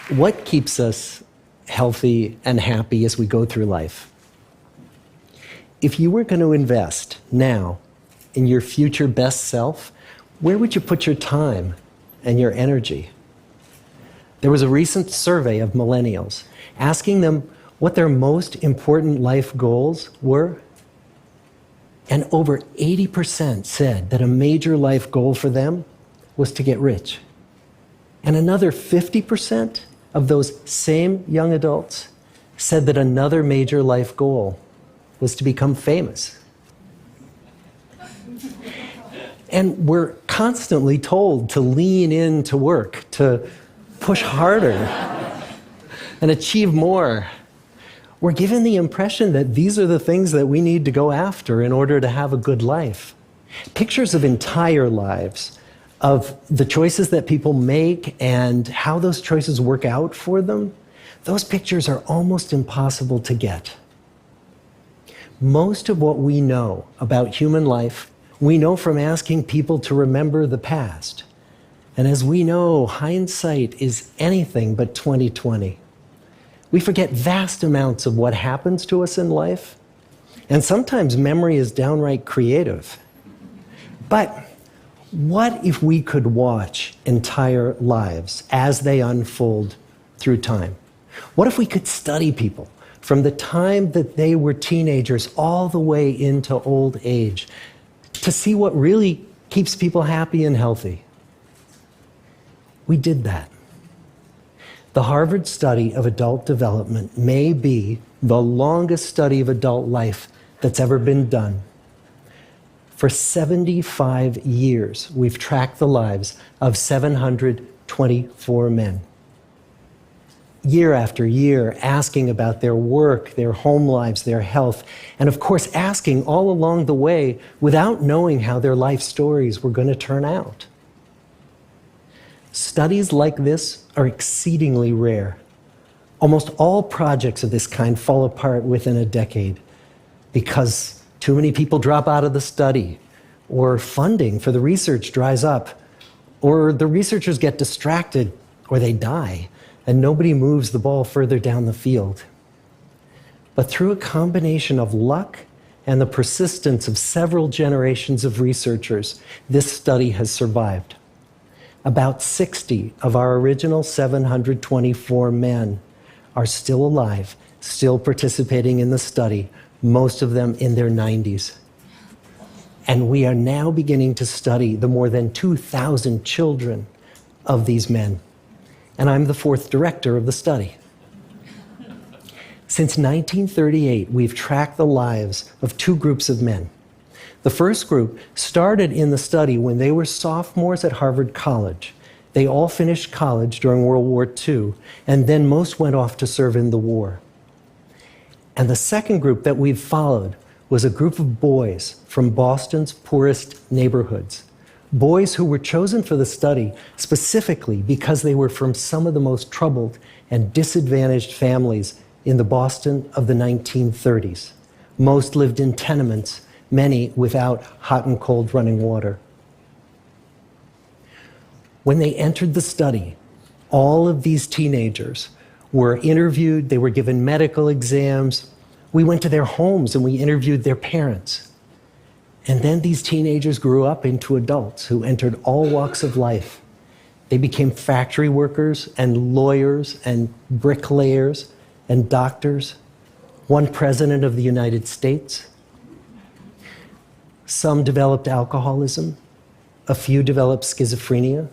What keeps us healthy and happy as we go through life? If you were going to invest now in your future best self, where would you put your time and your energy? There was a recent survey of millennials asking them what their most important life goals were. And over 80% said that a major life goal for them was to get rich. And another 50% of those same young adults said that another major life goal was to become famous. And we're constantly told to lean into work, to push harder and achieve more. We're given the impression that these are the things that we need to go after in order to have a good life. Pictures of entire lives, of the choices that people make and how those choices work out for them, those pictures are almost impossible to get. Most of what we know about human life, we know from asking people to remember the past. And as we know, hindsight is anything but 20/20. We forget vast amounts of what happens to us in life, and sometimes memory is downright creative. But what if we could watch entire lives as they unfold through time? What if we could study people from the time that they were teenagers all the way into old age to see what really keeps people happy and healthy? We did that. The Harvard study of adult development may be the longest study of adult life that's ever been done. For 75 years, we've tracked the lives of 724 men. Year after year, asking about their work, their home lives, their health, and of course, asking all along the way without knowing how their life stories were going to turn out. Studies like this are exceedingly rare. Almost all projects of this kind fall apart within a decade because too many people drop out of the study, or funding for the research dries up, or the researchers get distracted, or they die, and nobody moves the ball further down the field. But through a combination of luck and the persistence of several generations of researchers, this study has survived. About 60 of our original 724 men are still alive, still participating in the study, most of them in their 90s. And we are now beginning to study the more than 2,000 children of these men. And I'm the fourth director of the study. Since 1938, we've tracked the lives of two groups of men. The first group started in the study when they were sophomores at Harvard College. They all finished college during World War II, and then most went off to serve in the war. And the second group that we've followed was a group of boys from Boston's poorest neighborhoods. Boys who were chosen for the study specifically because they were from some of the most troubled and disadvantaged families in the Boston of the 1930s. Most lived in tenements, many without hot and cold running water. When they entered the study, all of these teenagers were interviewed, they were given medical exams. We went to their homes and we interviewed their parents. And then these teenagers grew up into adults who entered all walks of life. They became factory workers and lawyers and bricklayers and doctors, one president of the United States. Some developed alcoholism, a few developed schizophrenia.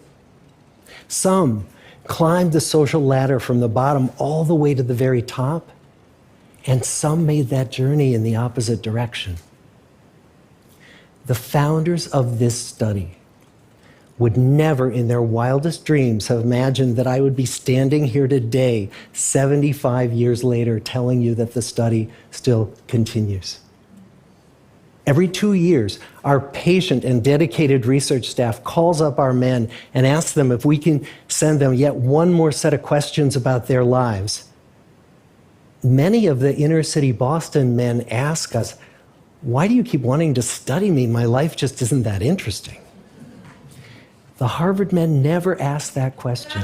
Some climbed the social ladder from the bottom all the way to the very top, and some made that journey in the opposite direction. The founders of this study would never in their wildest dreams have imagined that I would be standing here today, 75 years later, telling you that the study still continues. Every 2 years, our patient and dedicated research staff calls up our men and asks them if we can send them yet one more set of questions about their lives. Many of the inner city Boston men ask us, "Why do you keep wanting to study me? My life just isn't that interesting." The Harvard men never asked that question.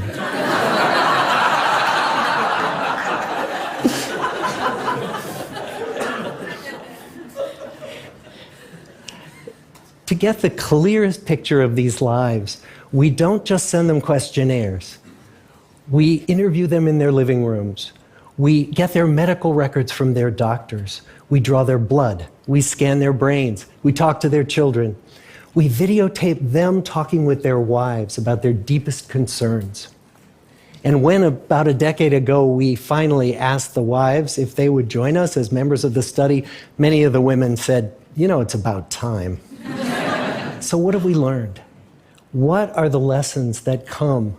get the clearest picture of these lives, we don't just send them questionnaires. We interview them in their living rooms. We get their medical records from their doctors. We draw their blood. We scan their brains. We talk to their children. We videotape them talking with their wives about their deepest concerns. And when, about a decade ago, we finally asked the wives if they would join us as members of the study, many of the women said, "You know, it's about time." So what have we learned? What are the lessons that come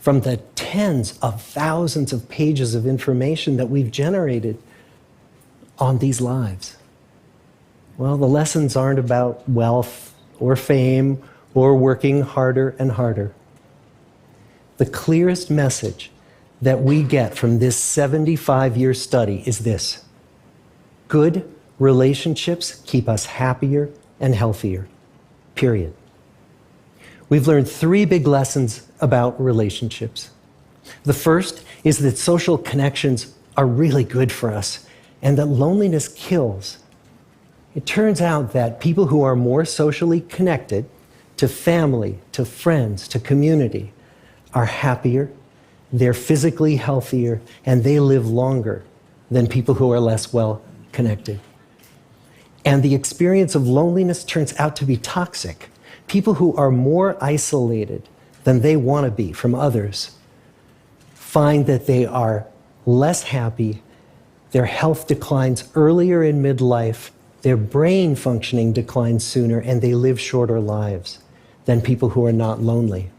from the tens of thousands of pages of information that we've generated on these lives? Well, the lessons aren't about wealth or fame or working harder and harder. The clearest message that we get from this 75-year study is this: good relationships keep us happier and healthier, period. We've learned 3 big lessons about relationships. The first is that social connections are really good for us and that loneliness kills. It turns out that people who are more socially connected to family, to friends, to community are happier, they're physically healthier, and they live longer than people who are less well connected. And the experience of loneliness turns out to be toxic. People who are more isolated than they want to be from others find that they are less happy, their health declines earlier in midlife, their brain functioning declines sooner, and they live shorter lives than people who are not lonely.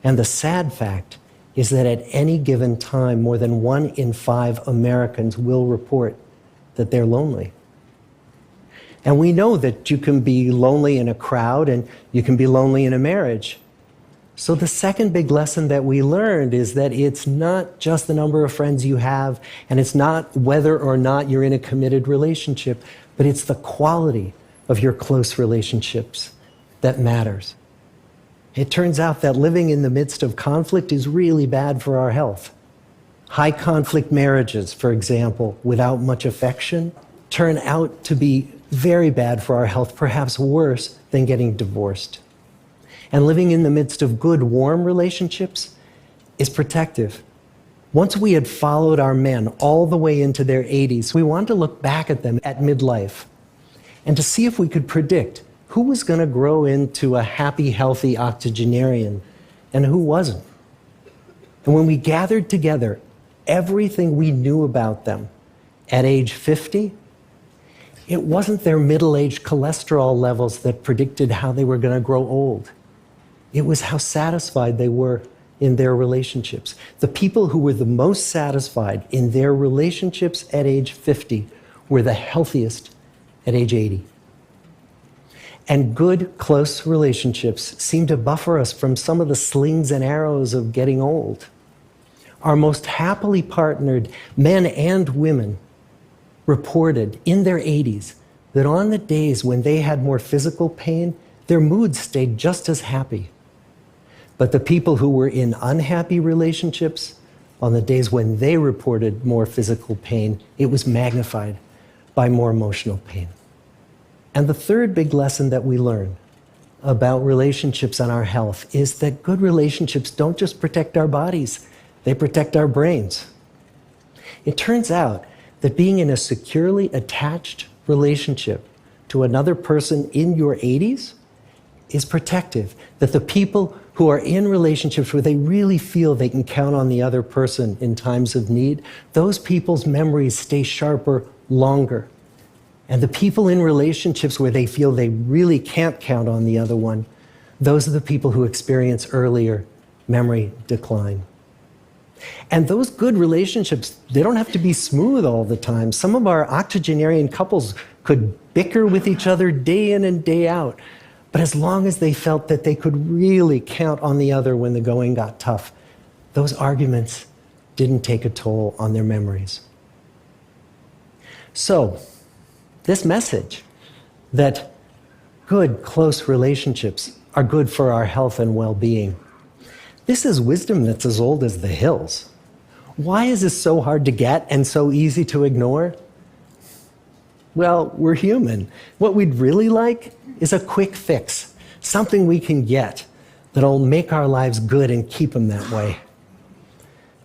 And the sad fact is that at any given time, more than 1 in 5 Americans will report that they're lonely. And we know that you can be lonely in a crowd and you can be lonely in a marriage. So the second big lesson that we learned is that it's not just the number of friends you have, and it's not whether or not you're in a committed relationship, but it's the quality of your close relationships that matters. It turns out that living in the midst of conflict is really bad for our health. High conflict marriages, for example, without much affection, turn out to be very bad for our health, perhaps worse than getting divorced. And living in the midst of good, warm relationships is protective. Once we had followed our men all the way into their 80s, we wanted to look back at them at midlife and to see if we could predict who was going to grow into a happy, healthy octogenarian and who wasn't. And when we gathered together everything we knew about them at age 50, it wasn't their middle-aged cholesterol levels that predicted how they were going to grow old. It was how satisfied they were in their relationships. The people who were the most satisfied in their relationships at age 50 were the healthiest at age 80. And good, close relationships seem to buffer us from some of the slings and arrows of getting old. Our most happily partnered men and women reported in their 80s that on the days when they had more physical pain, their moods stayed just as happy. But the people who were in unhappy relationships, on the days when they reported more physical pain, it was magnified by more emotional pain. And the third big lesson that we learn about relationships and our health is that good relationships don't just protect our bodies, they protect our brains. It turns out that being in a securely attached relationship to another person in your 80s is protective. That the people who are in relationships where they really feel they can count on the other person in times of need, those people's memories stay sharper longer. And the people in relationships where they feel they really can't count on the other one, those are the people who experience earlier memory decline. And those good relationships, they don't have to be smooth all the time. Some of our octogenarian couples could bicker with each other day in and day out. But as long as they felt that they could really count on the other when the going got tough, those arguments didn't take a toll on their memories. So, this message that good, close relationships are good for our health and well-being, this is wisdom that's as old as the hills. Why is this so hard to get and so easy to ignore? Well, we're human. What we'd really like is a quick fix, something we can get that'll make our lives good and keep them that way.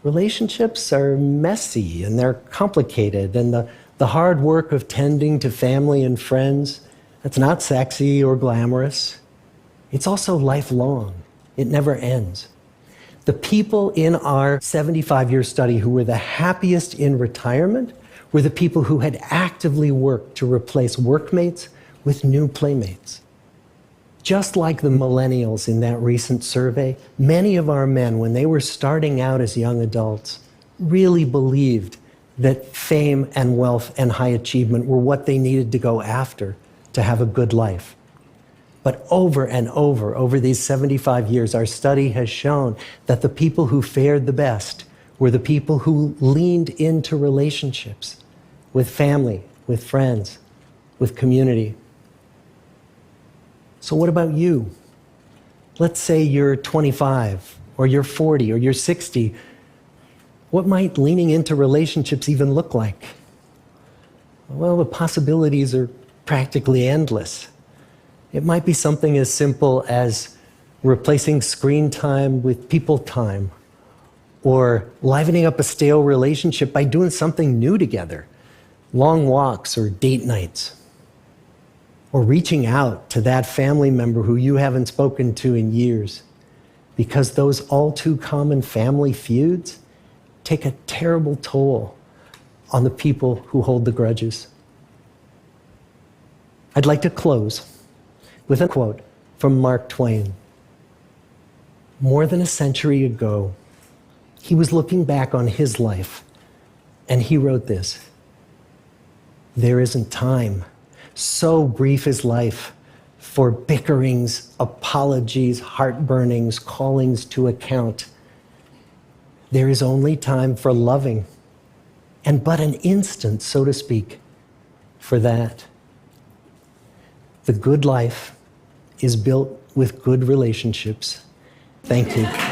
Relationships are messy and they're complicated, and the hard work of tending to family and friends, that's not sexy or glamorous. It's also lifelong. It never ends. The people in our 75-year study who were the happiest in retirement were the people who had actively worked to replace workmates with new playmates. Just like the millennials in that recent survey, many of our men, when they were starting out as young adults, really believed that fame and wealth and high achievement were what they needed to go after to have a good life. But over and over these 75 years, our study has shown that the people who fared the best were the people who leaned into relationships with family, with friends, with community. So what about you? Let's say you're 25, or you're 40, or you're 60. What might leaning into relationships even look like? Well, the possibilities are practically endless. It might be something as simple as replacing screen time with people time, or livening up a stale relationship by doing something new together, long walks or date nights, or reaching out to that family member who you haven't spoken to in years, because those all too common family feuds take a terrible toll on the people who hold the grudges. I'd like to close with a quote from Mark Twain. More than a century ago, he was looking back on his life, and he wrote this: "There isn't time, so brief is life, for bickerings, apologies, heartburnings, callings to account. There is only time for loving, and but an instant, so to speak, for that." The good life is built with good relationships. Thank you.